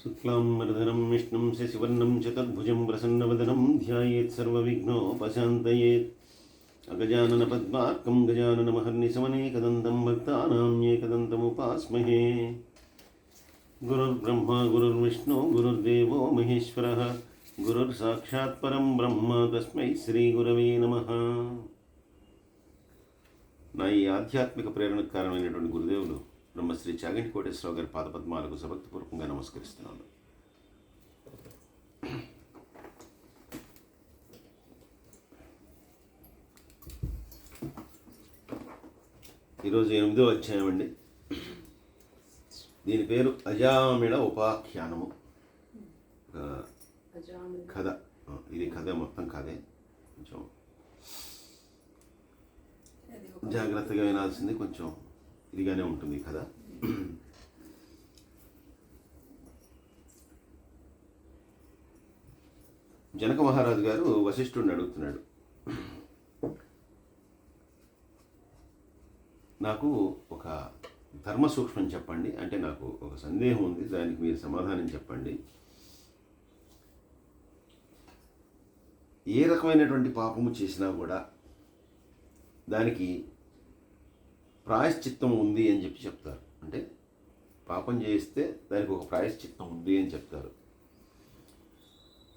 శుక్లాంబరధరం విష్ణుం శశివర్ణం చతుర్భుజం ప్రసన్నవదనం ధ్యాయేత్ సర్వవిఘ్నోపశాంతయేత్ అగజానన పద్మార్కం గజాననమహర్నిశమనేకదంతం భక్తానాం ఏకదంతముపాస్మహే. గురుర్బ్రహ్మ గురుర్విష్ణు గురుర్దేవో మహేశ్వరః గురుర్సాక్షాత్ పరం బ్రహ్మ తస్మై శ్రీ గురవే నమః. నా ఈ ఆధ్యాత్మిక ప్రేరణకు కారణమైనటువంటి గురుదేవులు బ్రహ్మశ్రీ చాగంటి కోటేశ్వరరావు గారి పాదపద్మాలకు సభక్తిపూర్వకంగా నమస్కరిస్తున్నాను. ఈరోజు 8వ అధ్యాయం అండి. దీని పేరు అజామిళ ఉపాఖ్యానము. కథ, ఇది కథ మొత్తం కథే. కొంచెం జాగ్రత్తగా వినాల్సింది, కొంచెం ఇదిగానే ఉంటుంది కథ. జనక మహారాజు గారు వశిష్ఠుడిని అడుగుతున్నాడు, నాకు ఒక ధర్మ సూక్ష్మం చెప్పండి, అంటే నాకు ఒక సందేహం ఉంది, దానికి మీరు సమాధానం చెప్పండి. ఏ రకమైనటువంటి పాపము చేసినా కూడా దానికి ప్రాయశ్చిత్తం ఉంది అని చెప్తారు. అంటే పాపం చేస్తే దానికి ఒక ప్రాయశ్చిత్తం ఉంది అని చెప్తారు.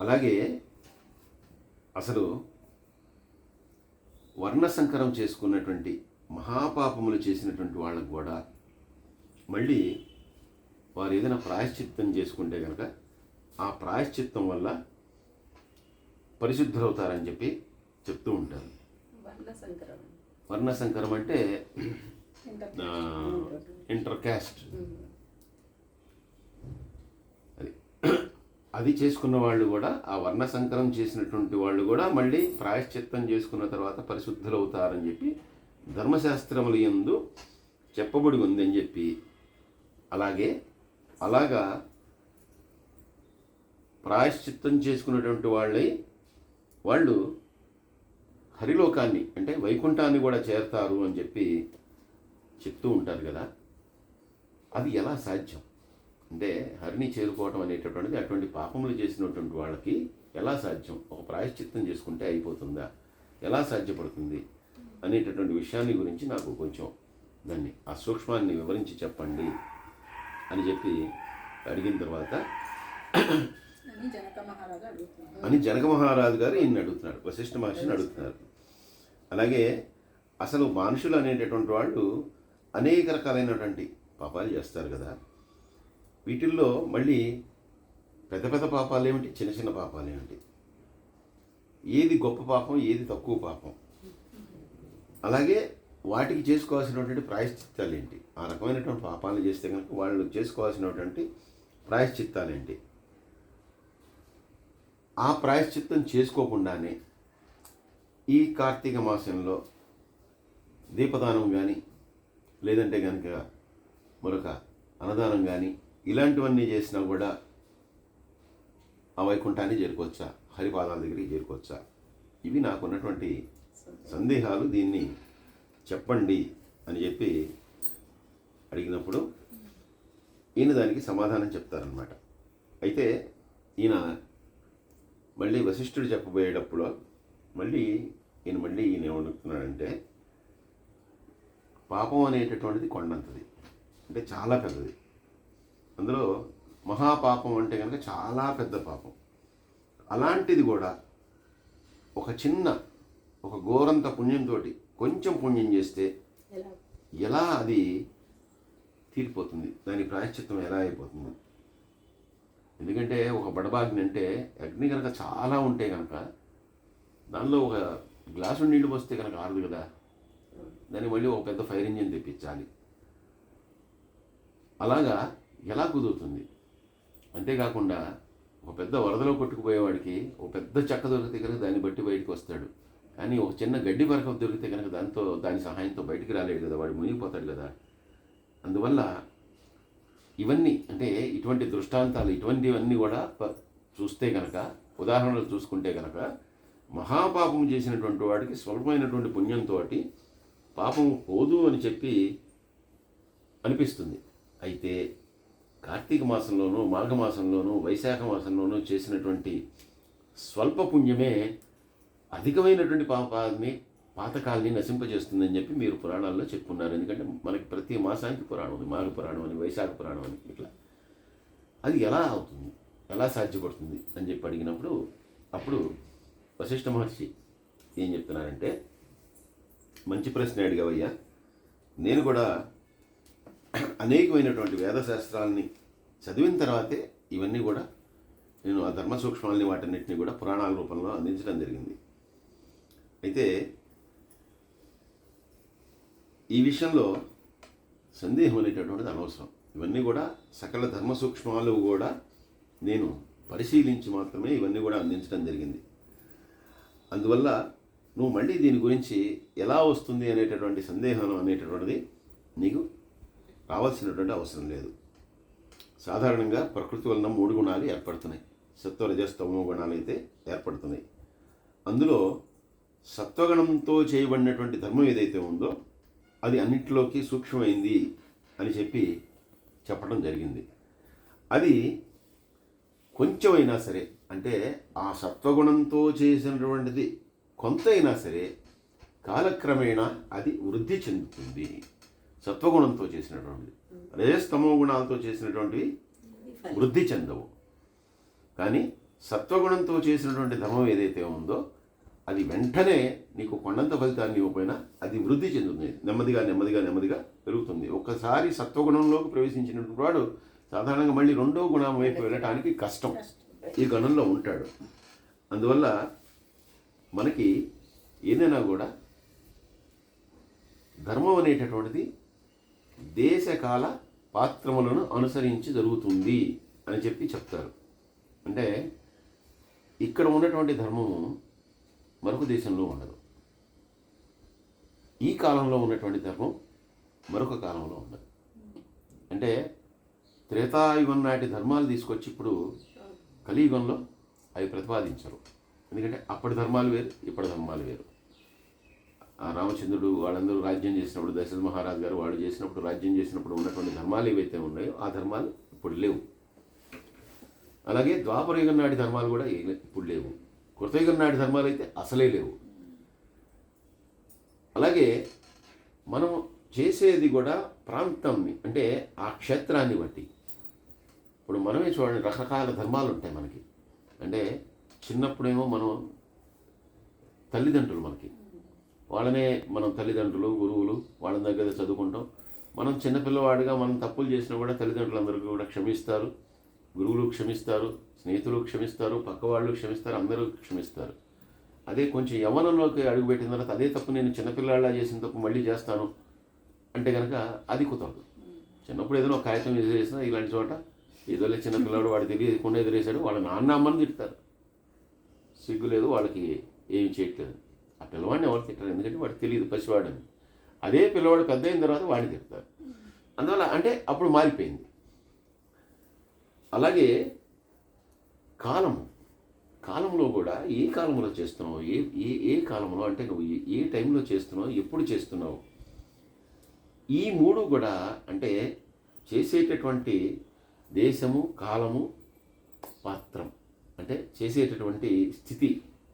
అలాగే అసలు వర్ణసంకరం చేసుకున్నటువంటి మహాపాపములు చేసినటువంటి వాళ్ళకు కూడా మళ్ళీ వారు ఏదైనా ప్రాయశ్చిత్తం చేసుకుంటే కనుక ఆ ప్రాయశ్చిత్తం వల్ల పరిశుద్ధులవుతారని చెప్తూ ఉంటారు. వర్ణసంకరం అంటే ఇంటర్ క్యాస్ట్, అది చేసుకున్న వాళ్ళు కూడా, ఆ వర్ణసంకరం చేసినటువంటి వాళ్ళు కూడా మళ్ళీ ప్రాయశ్చిత్తం చేసుకున్న తర్వాత పరిశుద్ధులవుతారని చెప్పి ధర్మశాస్త్రముల యందు చెప్పబడి ఉందని చెప్పి, అలాగా ప్రాయశ్చిత్తం చేసుకున్నటువంటి వాళ్ళు హరిలోకాన్ని అంటే వైకుంఠాన్ని కూడా చేరతారు అని చెప్తూ ఉంటారు కదా. అది ఎలా సాధ్యం అంటే హరిని చేరుకోవటం అనేటటువంటిది అటువంటి పాపములు చేసినటువంటి వాళ్ళకి ఎలా సాధ్యం? ఒక ప్రాయశ్చిత్తం చేసుకుంటే అయిపోతుందా? ఎలా సాధ్యపడుతుంది అనేటటువంటి విషయాన్ని గురించి నాకు కొంచెం దాన్ని ఆ సూక్ష్మాన్ని వివరించి చెప్పండి అని అడిగిన తర్వాత జనక మహారాజు గారు ఈయన్ని అడుగుతున్నారు, వశిష్ఠ మహర్షిని అడుగుతున్నారు. అలాగే అసలు మనుషులు అనేటటువంటి వాళ్ళు అనేక రకాలైనటువంటి పాపాలు చేస్తారు కదా. వీటిల్లో మళ్ళీ పెద్ద పెద్ద పాపాలు ఏమిటి, చిన్న చిన్న పాపాలు ఏమిటి, ఏది గొప్ప పాపం, ఏది తక్కువ పాపం, అలాగే వాటికి చేసుకోవాల్సినటువంటి ప్రాయశ్చిత్తాలు ఏంటి, ఆ రకమైనటువంటి పాపాలను చేస్తే కనుక వాళ్ళు చేసుకోవాల్సినటువంటి ప్రాయశ్చిత్తాలు ఏంటి, ఆ ప్రాయశ్చిత్తం చేసుకోకుండానే ఈ కార్తీక మాసంలో దీపదానం కానీ లేదంటే కనుక మరొక అన్నదానం కానీ ఇలాంటివన్నీ చేసినా కూడా ఆ వైకుంఠాన్ని చేరుకోవచ్చా, హరిపాదాల దగ్గరికి చేరుకోవచ్చా? ఇవి నాకున్నటువంటి సందేహాలు, దీన్ని చెప్పండి అని అడిగినప్పుడు ఈయన దానికి సమాధానం చెప్తారనమాట. అయితే ఈయన మళ్ళీ వశిష్ఠుడు చెప్పబోయేటప్పుడు ఈయన ఏమనుకున్నాడంటే, పాపం అనేటటువంటిది కొండంతది, అంటే చాలా పెద్దది. అందులో మహాపాపం అంటే కనుక చాలా పెద్ద పాపం. అలాంటిది కూడా ఒక ఘోరంత పుణ్యంతో కొంచెం పుణ్యం చేస్తే ఎలా అది తీరిపోతుంది, దాని ప్రాయశ్చిత్తం ఎలా అయిపోతుంది? ఎందుకంటే ఒక బడబాగ్ని అంటే అగ్ని కనుక చాలా ఉంటే కనుక దానిలో ఒక గ్లాసు నీళ్లు పోస్తే కనుక ఆరదు కదా, దాన్ని మళ్ళీ ఒక పెద్ద ఫైర్ ఇంజిన్ తెప్పించాలి. అలాగా ఎలా కుదురుతుంది? అంతేకాకుండా ఒక పెద్ద వరదలో కొట్టుకుపోయేవాడికి ఒక పెద్ద చెక్క దొరికితే కనుక దాన్ని బట్టి బయటకు వస్తాడు, కానీ ఒక చిన్న గడ్డి పరక దొరికితే కనుక దాని సహాయంతో బయటికి రాలేడు కదా, వాడు మునిగిపోతాడు కదా. అందువల్ల ఇవన్నీ అంటే ఇటువంటి దృష్టాంతాలు, ఇటువంటివన్నీ కూడా చూస్తే కనుక, ఉదాహరణలు చూసుకుంటే కనుక, మహాపాపం చేసినటువంటి వాడికి స్వల్పమైనటువంటి పుణ్యంతో పాపం పోదు అని అనిపిస్తుంది. అయితే కార్తీక మాసంలోనూ మాఘమాసంలోనూ వైశాఖ మాసంలోనూ చేసినటువంటి స్వల్ప పుణ్యమే అధికమైనటువంటి పాపాన్ని పాతకాల్ని నశింపజేస్తుందని చెప్పి మీరు పురాణాల్లో చెప్పుకున్నారు. ఎందుకంటే మనకి ప్రతి మాసానికి పురాణం ఉంది, మాఘ పురాణం అని, వైశాఖ పురాణం అని, ఇట్లా. అది ఎలా అవుతుంది, ఎలా సాధ్యపడుతుంది అని చెప్పి అడిగినప్పుడు అప్పుడు వశిష్ఠ మహర్షి ఏం చెప్తున్నారంటే, మంచి ప్రశ్న అడిగావయ్యా, నేను కూడా అనేకమైనటువంటి వేదశాస్త్రాలని చదివిన తర్వాతే ఇవన్నీ కూడా నేను ఆ ధర్మ సూక్ష్మాలని వాటన్నిటిని కూడా పురాణాల రూపంలో అందించడం జరిగింది. అయితే ఈ విషయంలో సందేహం అనేటటువంటిది అనవసరం. ఇవన్నీ కూడా సకల ధర్మ సూక్ష్మాలు కూడా నేను పరిశీలించి మాత్రమే ఇవన్నీ కూడా అందించడం జరిగింది. అందువల్ల నువ్వు మళ్ళీ దీని గురించి ఎలా వస్తుంది అనేటటువంటి సందేహం అనేటటువంటిది నీకు రావాల్సినటువంటి అవసరం లేదు. సాధారణంగా ప్రకృతి వలన 3 గుణాలు ఏర్పడుతున్నాయి. సత్వ రజస్ తమో గుణాలు అయితే ఏర్పడుతున్నాయి. అందులో సత్వగణంతో చేయబడినటువంటి ధర్మం ఏదైతే ఉందో అది అన్నింటిలోకి సూక్ష్మమైంది అని చెప్పడం జరిగింది. అది కొంచెమైనా సరే, అంటే ఆ సత్వగుణంతో చేసినటువంటిది కొంత అయినా సరే కాలక్రమేణా అది వృద్ధి చెందుతుంది. సత్వగుణంతో చేసినటువంటిది, రజస్తమో గుణాలతో చేసినటువంటివి వృద్ధి చెందవు. కానీ సత్వగుణంతో చేసినటువంటి ధర్మం ఏదైతే ఉందో అది వెంటనే నీకు కొండంత ఫలితాన్ని ఇవ్వకపోయినా అది వృద్ధి చెందుతుంది, నెమ్మదిగా నెమ్మదిగా నెమ్మదిగా పెరుగుతుంది. ఒక్కసారి సత్వగుణంలోకి ప్రవేశించినటువంటి వాడు సాధారణంగా మళ్ళీ 2వ గుణం వైపు వెళ్ళటానికి కష్టం, ఈ గణంలో ఉంటాడు. అందువల్ల మనకి ఏదైనా కూడా ధర్మం అనేటటువంటిది దేశకాల పాత్రములను అనుసరించి జరుగుతుంది అని చెప్తారు. అంటే ఇక్కడ ఉన్నటువంటి ధర్మము మరొక దేశంలో ఉండదు, ఈ కాలంలో ఉన్నటువంటి ధర్మం మరొక కాలంలో ఉండదు. అంటే త్రేతాయుగం నాటి ధర్మాలు తీసుకొచ్చి ఇప్పుడు కలియుగంలో అవి ప్రతిపాదించరు. ఎందుకంటే అప్పటి ధర్మాలు వేరు, ఇప్పటి ధర్మాలు వేరు. ఆ రామచంద్రుడు వాళ్ళందరూ రాజ్యం చేసినప్పుడు, దశరథ మహారాజు గారు వాళ్ళు చేసినప్పుడు, రాజ్యం చేసినప్పుడు ఉన్నటువంటి ధర్మాలు ఏవైతే ఉన్నాయో ఆ ధర్మాలు ఇప్పుడు లేవు. అలాగే ద్వాపరయుగం నాటి ధర్మాలు కూడా ఇప్పుడు లేవు. కృతయుగం నాటి ధర్మాలు అయితే అసలే లేవు. అలాగే మనం చేసేది కూడా ప్రాంతాన్ని, అంటే ఆ క్షేత్రాన్ని బట్టి. ఇప్పుడు మనమే చూడండి, రకరకాల ధర్మాలు ఉంటాయి మనకి. అంటే చిన్నప్పుడేమో మనం తల్లిదండ్రులు మనకి, వాళ్ళనే మనం తల్లిదండ్రులు గురువులు వాళ్ళ దగ్గర చదువుకుంటాం. మనం చిన్నపిల్లవాడిగా మనం తప్పులు చేసినా కూడా తల్లిదండ్రులందరికీ కూడా క్షమిస్తారు, గురువులు క్షమిస్తారు, స్నేహితులు క్షమిస్తారు, పక్కవాళ్ళు క్షమిస్తారు, అందరూ క్షమిస్తారు. అదే కొంచెం యవ్వనంలోకి అడుగుపెట్టిన తర్వాత అదే తప్పు నేను చిన్నపిల్లాళ్ళ చేసిన తప్పు మళ్ళీ చేస్తాను అంటే కనుక అది కుదరదు. చిన్నప్పుడు ఏదైనా ఒక కాగితం ఎదురేసినా ఇలాంటి చోట ఏదో చిన్నపిల్లాడు వాడు తెలియకుండా ఎదురేసాడు, వాళ్ళ నాన్న అమ్మని తిడతారు. సిగ్గు లేదు, వాళ్ళకి ఏమి చేయట్లేదు. ఆ పిల్లవాడిని ఎవరు తిట్టారు, ఎందుకంటే వాడికి తెలియదు పసివాడని. అదే పిల్లవాడు పెద్ద అయిన తర్వాత వాడిని తిడతారు. అందువల్ల అంటే అప్పుడు మారిపోయింది. అలాగే కాలంలో కూడా ఏ కాలంలో చేస్తున్నావు, ఏ కాలంలో అంటే నువ్వు ఏ టైంలో చేస్తున్నావు, ఎప్పుడు చేస్తున్నావు, ఈ 3 కూడా అంటే చేసేటటువంటి దేశము, కాలము, పాత్రం, అంటే చేసేటటువంటి స్థితి,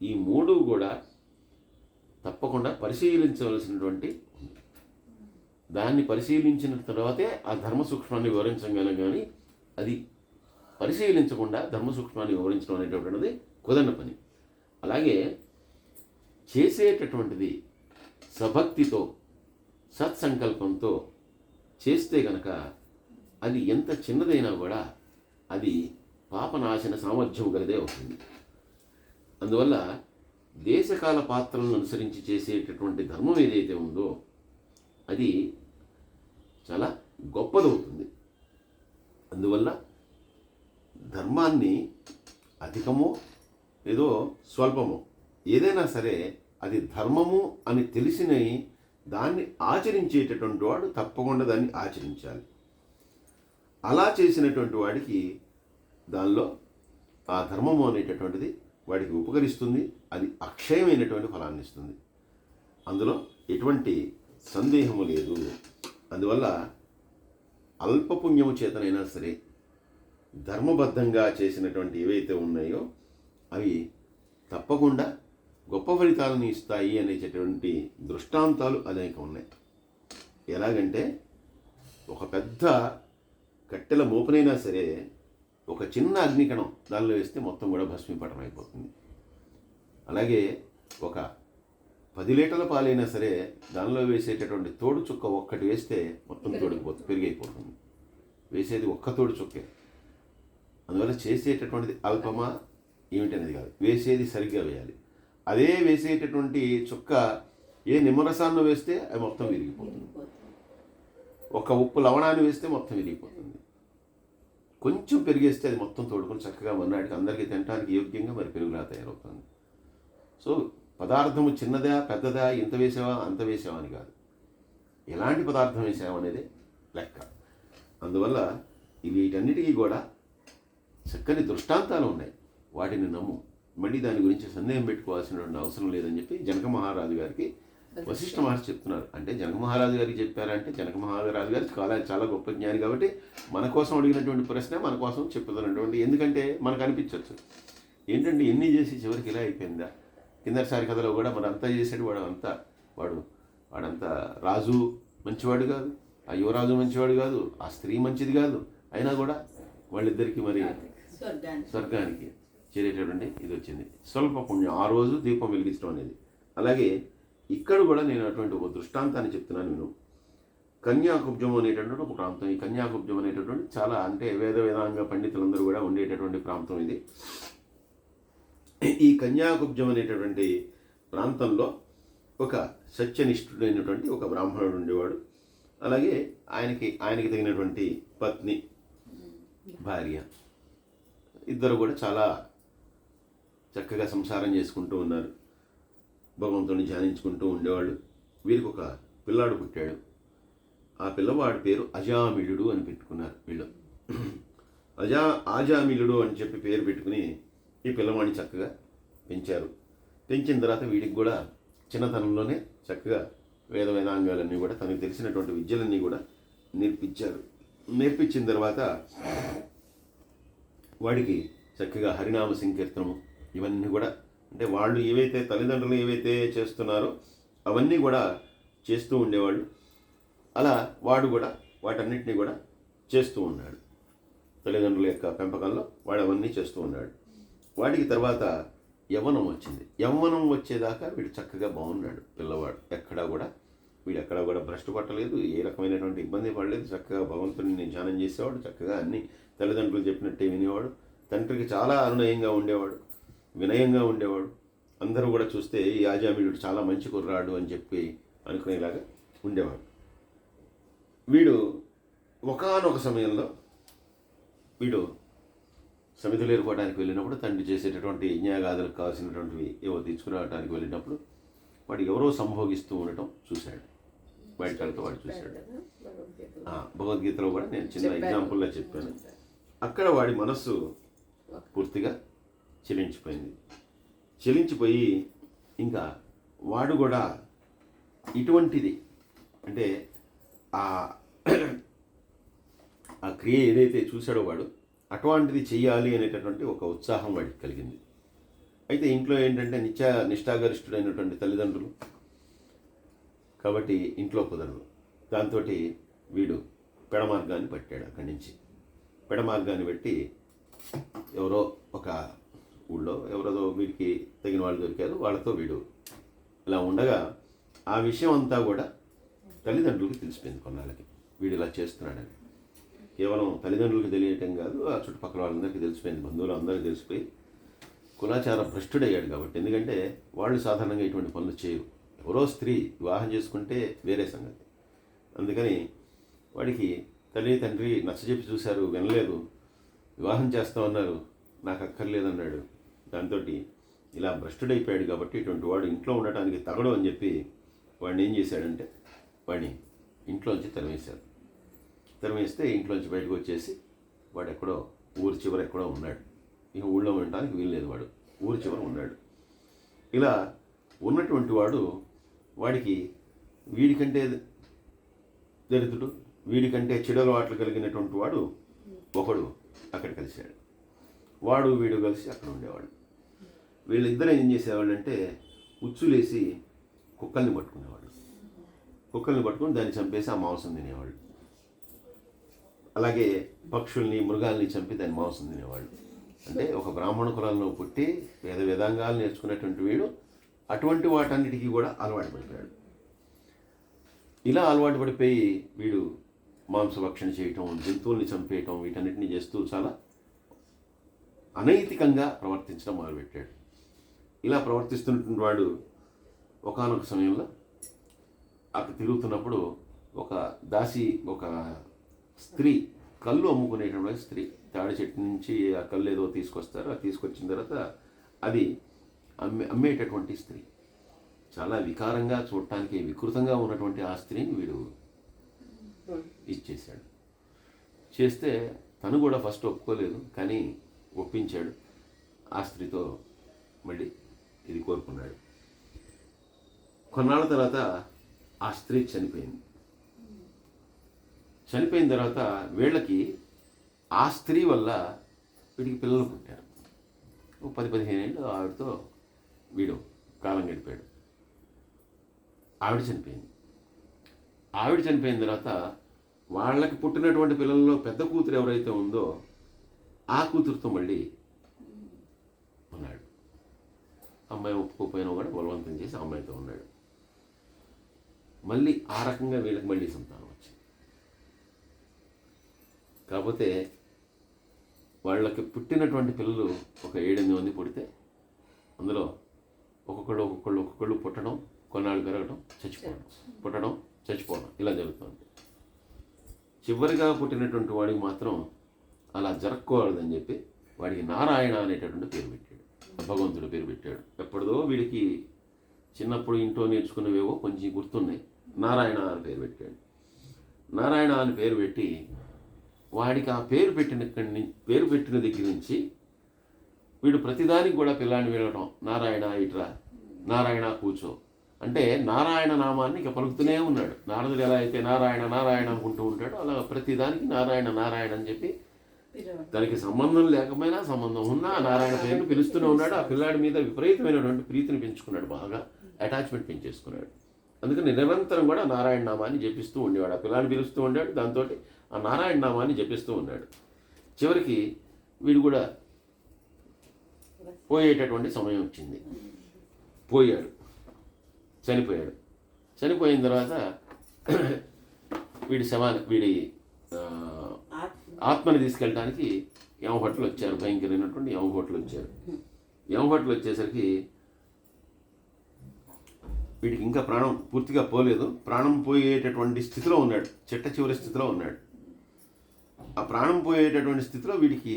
ఈ 3 కూడా తప్పకుండా పరిశీలించవలసినటువంటి, దాన్ని పరిశీలించిన తర్వాతే ఆ ధర్మ సూక్ష్మాన్ని వివరించగలం. కానీ అది పరిశీలించకుండా ధర్మ సూక్ష్మాన్ని వివరించడం అనేటటువంటిది కుదరని పని. అలాగే చేసేటటువంటిది సభక్తితో సత్సంకల్పంతో చేస్తే కనుక అది ఎంత చిన్నదైనా కూడా అది పాపనాశన సామర్థ్యం గలదే అవుతుంది. అందువల్ల దేశకాల పాత్రలను అనుసరించి చేసేటటువంటి ధర్మం ఏదైతే ఉందో అది చాలా గొప్పదవుతుంది. అందువల్ల ధర్మాన్ని అధికమో ఏదో స్వల్పమో ఏదైనా సరే అది ధర్మము అని తెలిసిన దాన్ని ఆచరించేటటువంటి వాడు తప్పకుండా దాన్ని ఆచరించాలి. అలా చేసినటువంటి వాడికి దానిలో ఆ ధర్మము అనేటటువంటిది వాడికి ఉపకరిస్తుంది, అది అక్షయమైనటువంటి ఫలాన్ని ఇస్తుంది. అందులో ఎటువంటి సందేహము లేదు. అందువల్ల అల్పపుణ్యము చేతనైనా సరే ధర్మబద్ధంగా చేసినటువంటి ఏవైతే ఉన్నాయో అవి తప్పకుండా గొప్ప ఫలితాలను ఇస్తాయి అనేటటువంటి దృష్టాంతాలు అనేక ఉన్నాయి. ఎలాగంటే ఒక పెద్ద కట్టెల మోపునైనా సరే ఒక చిన్న అగ్నికణం దానిలో వేస్తే మొత్తం కూడా భస్మీపటం అయిపోతుంది. అలాగే ఒక 10 లీటర్ల పాలైనా సరే దానిలో వేసేటటువంటి తోడు చుక్క ఒక్కటి వేస్తే మొత్తం తోడుకుపోతుంది, పెరిగైపోతుంది. వేసేది ఒక్క తోడు చుక్కే. అందువల్ల చేసేటటువంటిది అల్పమా ఏమిటనేది కాదు, వేసేది సరిగ్గా వేయాలి. అదే వేసేటటువంటి చుక్క ఏ నిమ్మరసాన్ని వేస్తే అది మొత్తం విరిగిపోతుంది. ఒక ఉప్పు లవణాన్ని వేస్తే మొత్తం విరిగిపోతుంది. కొంచెం పెరిగేస్తే అది మొత్తం తోడుకొని చక్కగా మన్నాడికి అందరికీ తినడానికి యోగ్యంగా మరి పెరుగులా తయారవుతుంది. సో పదార్థము చిన్నదా పెద్దదా ఇంత వేసావా అంత వేసావా అని కాదు, ఎలాంటి పదార్థం వేసావా అనేది లెక్క. అందువల్ల వీటన్నిటికీ కూడా చక్కని దృష్టాంతాలు ఉన్నాయి, వాటిని నమ్ము. మళ్ళీ దాని గురించి సందేహం పెట్టుకోవాల్సినటువంటి అవసరం లేదని చెప్పి జనక మహారాజు గారికి వశిష్ఠ మహర్షి చెప్తున్నారు. అంటే జనక మహారాజు గారికి చెప్పారంటే జనక మహారాజు గారు చాలా గొప్ప జ్ఞాని కాబట్టి మన కోసం అడిగినటువంటి ప్రశ్న మన కోసం చెప్పుతున్నటువంటి, ఎందుకంటే మనకు అనిపించవచ్చు ఏంటంటే ఎన్ని చేసి చివరికి ఇలా అయిపోయిందా. కిందసారి కథలో కూడా మనంతా చేసాడు వాడంతా రాజు మంచివాడు కాదు, ఆ యువరాజు మంచివాడు కాదు, ఆ స్త్రీ మంచిది కాదు, అయినా కూడా వాళ్ళిద్దరికీ మరి స్వర్గానికి చేరేటటువంటి ఇది వచ్చింది. స్వల్ప పుణ్యం, ఆ రోజు దీపం వెలిగించడం అనేది. అలాగే ఇక్కడ కూడా నేను అటువంటి ఒక దృష్టాంతాన్ని చెప్తున్నాను. నేను కన్యాకుబ్జం అనేటటువంటి ఒక ప్రాంతం. ఈ కన్యాకుబ్జం అనేటటువంటి చాలా అంటే వేదాంగ పండితులందరూ కూడా ఉండేటటువంటి ప్రాంతం ఇది. ఈ కన్యాకుబ్జం అనేటటువంటి ప్రాంతంలో ఒక సత్యనిష్ఠుడైనటువంటి ఒక బ్రాహ్మణుడు ఉండేవాడు. అలాగే ఆయనకి తగినటువంటి పత్ని, భార్య, ఇద్దరు కూడా చాలా చక్కగా సంసారం చేసుకుంటూ ఉన్నారు. భగవంతుని ధ్యానించుకుంటూ ఉండేవాళ్ళు. వీరికి ఒక పిల్లాడు పుట్టాడు. ఆ పిల్లవాడి పేరు అజామిళుడు అని పెట్టుకున్నారు వీళ్ళు. ఆజామిళుడు అని చెప్పి పేరు పెట్టుకుని ఈ పిల్లవాడిని చక్కగా పెంచారు. పెంచిన తర్వాత వీడికి కూడా చిన్నతనంలోనే చక్కగా వేదాంగాలన్నీ కూడా తనకు తెలిసినటువంటి విద్యలన్నీ కూడా నేర్పించారు. నేర్పించిన తర్వాత వాడికి చక్కగా హరినామ సంకీర్తనము ఇవన్నీ కూడా, అంటే వాళ్ళు తల్లిదండ్రులు ఏవైతే చేస్తున్నారో అవన్నీ కూడా చేస్తూ ఉండేవాళ్ళు. అలా వాడు కూడా వాటన్నిటినీ కూడా చేస్తూ ఉన్నాడు. తల్లిదండ్రుల యొక్క పెంపకంలో వాడు అవన్నీ చేస్తూ ఉన్నాడు. వాడికి తర్వాత యవ్వనం వచ్చింది. యవ్వనం వచ్చేదాకా వీడు చక్కగా బాగున్నాడు పిల్లవాడు. ఎక్కడా కూడా భ్రష్టు పట్టలేదు, ఏ రకమైనటువంటి ఇబ్బంది పడలేదు. చక్కగా భగవంతుడిని ధ్యానం చేసేవాడు. చక్కగా అన్ని తల్లిదండ్రులు చెప్పినట్టే వినేవాడు. తండ్రికి చాలా అనునయంగా ఉండేవాడు, వినయంగా ఉండేవాడు. అందరూ కూడా చూస్తే ఈ ఆజామిళుడు చాలా మంచి కుర్రాడు అని చెప్పి అనుకునేలాగా ఉండేవాడు. వీడు ఒకానొక సమయంలో వీడు సమిధులు ఏర్పడడానికి వెళ్ళినప్పుడు తండ్రి చేసేటటువంటి యజ్ఞాగాదులకు కావాల్సినటువంటివి ఏవో తీసుకురావడానికి వెళ్ళినప్పుడు వాడు ఎవరో సంభోగిస్తూ ఉండటం చూశాడు. బయట కళ్ళతో వాడు చూశాడు. భగవద్గీతలో కూడా నేను చిన్న ఎగ్జాంపుల్లా చెప్పాను. అక్కడ వాడి మనస్సు పూర్తిగా చెలించిపోయి ఇంకా వాడు కూడా ఇటువంటిది అంటే ఆ క్రియ ఏదైతే చూశాడో వాడు అటువంటిది చెయ్యాలి అనేటటువంటి ఒక ఉత్సాహం వాడికి కలిగింది. అయితే ఇంట్లో ఏంటంటే నిష్ఠాగరిష్ఠుడైనటువంటి తల్లిదండ్రులు కాబట్టి ఇంట్లో కుదరదు. దాంతో వీడు పెడమార్గాన్ని పట్టాడు. అక్కడి నుంచి పెడమార్గాన్ని పెట్టి ఎవరో ఒక ఊళ్ళో ఎవరో వీడికి తగిన వాళ్ళు దొరికారు. వాళ్ళతో వీడు ఇలా ఉండగా ఆ విషయం అంతా కూడా తల్లిదండ్రులకి తెలిసిపోయింది. కొన్నాళ్ళకి వీడు ఇలా చేస్తున్నాడని. కేవలం తల్లిదండ్రులకు తెలియటం కాదు, ఆ చుట్టుపక్కల వాళ్ళందరికీ తెలిసిపోయింది. బంధువులు అందరికీ తెలిసిపోయి కులాచార భ్రష్టుడయ్యాడు. కాబట్టి ఎందుకంటే వాళ్ళు సాధారణంగా ఇటువంటి పనులు చేయరు. ఎవరో స్త్రీ వివాహం చేసుకుంటే వేరే సంగతి. అందుకని వాడికి తల్లి తండ్రి నచ్చజెప్పి చూశారు, వినలేదు. వివాహం చేస్తామన్నారు, నాకు అక్కర్లేదన్నాడు. దాంతో ఇలా భ్రష్టుడైపోయాడు. కాబట్టి ఇటువంటి వాడు ఇంట్లో ఉండటానికి తగడు అని చెప్పి వాడిని ఏం చేశాడంటే వాడిని ఇంట్లోంచి తరిమేస్తే ఇంట్లోంచి బయటకు వచ్చేసి వాడు ఎక్కడో ఊరి చివర ఎక్కడో ఉన్నాడు. ఇక ఊళ్ళో ఉండటానికి వీల్లేదు, వాడు ఊరి చివర ఉన్నాడు. ఇలా ఉన్నటువంటి వాడు వాడికి వీడికంటే దరిద్రుడు, వీడికంటే చెడు అలవాట్లు కలిగినటువంటి వాడు ఒకడు అక్కడ కలిశాడు. వాడు వీడు కలిసి అక్కడ ఉండేవాళ్ళు. వీళ్ళిద్దరూ ఏం చేసేవాళ్ళు అంటే ఉచ్చులేసి కుక్కల్ని పట్టుకునేవాళ్ళు. కుక్కల్ని పట్టుకుని దాన్ని చంపేసి ఆ మాంసం తినేవాళ్ళు. అలాగే పక్షుల్ని మృగాల్ని చంపి దాని మాంసం తినేవాళ్ళు. అంటే ఒక బ్రాహ్మణ కులంలో పుట్టి వేద వేదాంగాలు నేర్చుకున్నటువంటి వీడు అటువంటి వాటన్నిటికీ కూడా అలవాటు పడిపోయాడు. ఇలా అలవాటు పడిపోయి వీడు మాంసభక్షణ చేయటం, జంతువుల్ని చంపేయటం, వీటన్నిటిని చేస్తూ చాలా అనైతికంగా ప్రవర్తించడం మొదలుపెట్టాడు. ఇలా ప్రవర్తిస్తున్నటువంటి వాడు ఒకానొక సమయంలో అక్కడ తిరుగుతున్నప్పుడు ఒక దాసి, ఒక స్త్రీ, కళ్ళు అమ్ముకునేటువంటి స్త్రీ, తాడి చెట్టు నుంచి ఆ కళ్ళు ఏదో తీసుకొస్తారు. అది తీసుకొచ్చిన తర్వాత అది అమ్మేటటువంటి స్త్రీ, చాలా వికారంగా చూడటానికి వికృతంగా ఉన్నటువంటి ఆ స్త్రీని వీడు ఇచ్చేశాడు. చేస్తే తను కూడా ఫస్ట్ ఒప్పుకోలేదు, కానీ ఒప్పించాడు. ఆ స్త్రీతో మళ్ళీ ఇది కోరుకున్నాడు. కొన్నాళ్ళ తర్వాత ఆ స్త్రీ చనిపోయింది. చనిపోయిన తర్వాత వీళ్ళకి ఆ స్త్రీ వల్ల వీడికి పిల్లలు పుట్టారు. 10-15 ఏళ్ళు ఆవిడతో వీడు కాలం గడిపాడు. ఆవిడ చనిపోయింది. ఆవిడ చనిపోయిన తర్వాత వాళ్ళకి పుట్టినటువంటి పిల్లల్లో పెద్ద కూతురు ఎవరైతే ఉందో ఆ కూతురుతో మళ్ళీ ఉన్నాడు. అమ్మాయి ఒప్పుకోపోయినా కూడా బలవంతం చేసి ఆ అమ్మాయితో ఉన్నాడు. మళ్ళీ ఆ రకంగా వీళ్ళకి మళ్ళీ సంతానం వచ్చింది. కాకపోతే వాళ్ళకి పుట్టినటువంటి పిల్లలు ఒక 7-8 మంది పుడితే అందులో ఒక్కొక్కళ్ళు పుట్టడం, కొన్నాళ్ళు పెరగడం, చచ్చిపోవడం, పుట్టడం, చచ్చిపోవడం, ఇలా జరుగుతుంది. చివరిగా పుట్టినటువంటి వాడికి మాత్రం అలా జరగకూడదని చెప్పి వాడికి నారాయణ అనేటటువంటి పేరు పెట్టాడు. భగవంతుడు పేరు పెట్టాడు. ఎప్పుడో వీడికి చిన్నప్పుడు ఇంట్లో నేర్చుకున్నవేవో కొంచెం గుర్తున్నాయి. నారాయణ అని పేరు పెట్టాడు. నారాయణ అని పేరు పెట్టి వాడికి ఆ పేరు పెట్టిన దగ్గర నుంచి వీడు ప్రతిదానికి కూడా పిల్లాన్ని వెళ్ళటం, నారాయణ ఇట్రా, నారాయణ కూర్చో అంటే నారాయణ నామాన్ని ఇక పలుకుతూనే ఉన్నాడు. నారదుడు ఎలా అయితే నారాయణ నారాయణ అనుకుంటూ ఉంటాడో అలా ప్రతిదానికి నారాయణ నారాయణ అని చెప్పి దానికి సంబంధం లేకపోయినా సంబంధం ఉన్నా నారాయణ పేరుని పిలుస్తూనే ఉన్నాడు. ఆ పిల్లాడి మీద విపరీతమైనటువంటి ప్రీతిని పెంచుకున్నాడు, బాగా అటాచ్మెంట్ పెంచేసుకున్నాడు. అందుకని నిరంతరం కూడా నారాయణ నామాన్ని జపిస్తూ ఉండేవాడు. ఆ పిల్లాడిని పిలుస్తూ ఉండాడు, దాంతో ఆ నారాయణ నామాన్ని జపిస్తూ ఉన్నాడు. చివరికి వీడు కూడా పోయేటటువంటి సమయం వచ్చింది. పోయాడు, చనిపోయాడు. చనిపోయిన తర్వాత వీడి ఆత్మని తీసుకెళ్ళడానికి యమభట్లు వచ్చారు. భయంకరమైనటువంటి యమభట్లు వచ్చారు. యమభట్లు వచ్చేసరికి వీడికి ఇంకా ప్రాణం పూర్తిగా పోలేదు. ప్రాణం పోయేటటువంటి స్థితిలో ఉన్నాడు, చిట్ట చివరి స్థితిలో ఉన్నాడు. ఆ ప్రాణం పోయేటటువంటి స్థితిలో వీడికి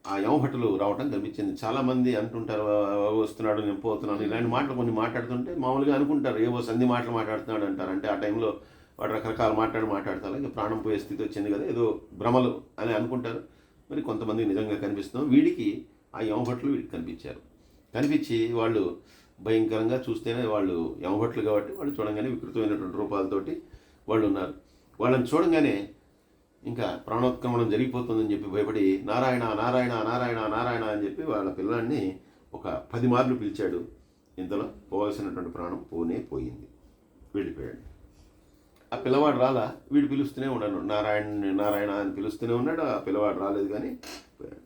ఆ యమభట్టులు రావటం కనిపించింది. చాలామంది అంటుంటారు వస్తున్నాడు, నేను పోతున్నాను, ఇలాంటి మాటలు కొన్ని మాట్లాడుతుంటే మామూలుగా అనుకుంటారు ఏవో సంధి మాటలు మాట్లాడుతున్నాడు అంటారు. అంటే ఆ టైంలో వాడు రకరకాల మాట్లాడతారు. ఇంకా ప్రాణం పోయే స్థితి వచ్చింది కదా, ఏదో భ్రమలు అని అనుకుంటారు. మరి కొంతమంది నిజంగా కనిపిస్తున్నాం. వీడికి ఆ యమభట్లు వీడికి కనిపించారు. కనిపించి వాళ్ళు భయంకరంగా చూస్తేనే వాళ్ళు యమభట్లు కాబట్టి వాళ్ళు చూడంగానే వికృతమైనటువంటి రూపాలతోటి వాళ్ళు ఉన్నారు. వాళ్ళని చూడంగానే ఇంకా ప్రాణోత్క్రమణం జరిగిపోతుందని చెప్పి భయపడి నారాయణ నారాయణ నారాయణ నారాయణ అని చెప్పి వాళ్ళ పిల్లాడిని ఒక 10 మార్లు పిలిచాడు. ఇంతలో పోవాల్సినటువంటి ప్రాణం పోయింది, వెళ్ళిపోయాడు. ఆ పిల్లవాడు రాలా, వీడు పిలుస్తూనే ఉన్నాడు, నారాయణ నారాయణ అని పిలుస్తూనే ఉన్నాడు. ఆ పిల్లవాడు రాలేదు, కానీ పోయాడు.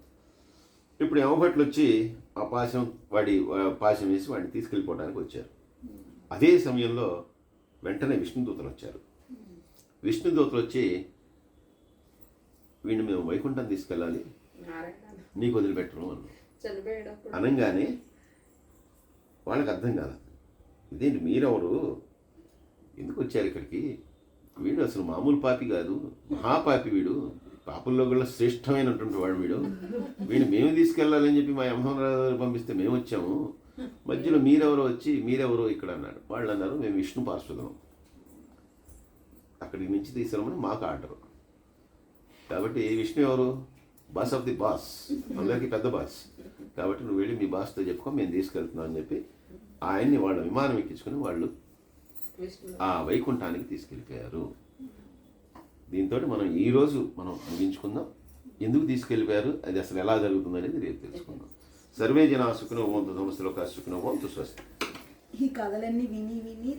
ఇప్పుడు యమభట్లు వచ్చి ఆ పాశం వేసి వాడిని తీసుకెళ్ళిపోవడానికి వచ్చారు. అదే సమయంలో వెంటనే విష్ణుదూతలు వచ్చారు. విష్ణుదూతలు వచ్చి వీడిని మేము వైకుంఠం తీసుకెళ్ళాలి, నీకు వదిలిపెట్టరు అనగానే వాళ్ళకి అర్థం కాదు, ఇదేంటి మీరెవరు, ఎందుకు వచ్చారు ఇక్కడికి, వీడు అసలు మామూలు పాపి కాదు, మహాపాపి, వీడు పాపుల్లో కూడా శ్రేష్టమైనటువంటి వాడు, వీడిని మేము తీసుకెళ్ళాలని చెప్పి మా యమధర్మరాజు పంపిస్తే మేము వచ్చాము, మధ్యలో మీరెవరో ఇక్కడ అన్నాడు. వాళ్ళు అన్నారు మేము విష్ణు పార్షదులం, అక్కడికి నుంచి తీసుకురమని మాకు ఆర్డరు. కాబట్టి విష్ణు ఎవరు, బాస్ ఆఫ్ ది బాస్, అందరికీ పెద్ద బాస్. కాబట్టి నువ్వు వెళ్ళి మీ బాస్తో చెప్పుకో, మేము తీసుకెళ్తున్నాం అని చెప్పి ఆయన్ని వాళ్ళ విమానం ఎక్కించుకుని వాళ్ళు ఆ వైకుంఠానికి తీసుకెళ్ళిపోయారు. దీంతో మనం ఈరోజు ముగించుకుందాం. ఎందుకు తీసుకెళ్ళిపోయారు, అది అసలు ఎలా జరుగుతుంది అనేది రేపు తెలుసుకుందాం. సర్వే జన సుఖినో భవంతు, సంస్థలో సుఖినో భవంతు. స్వస్తి. ఈ కథలన్నీ విని విని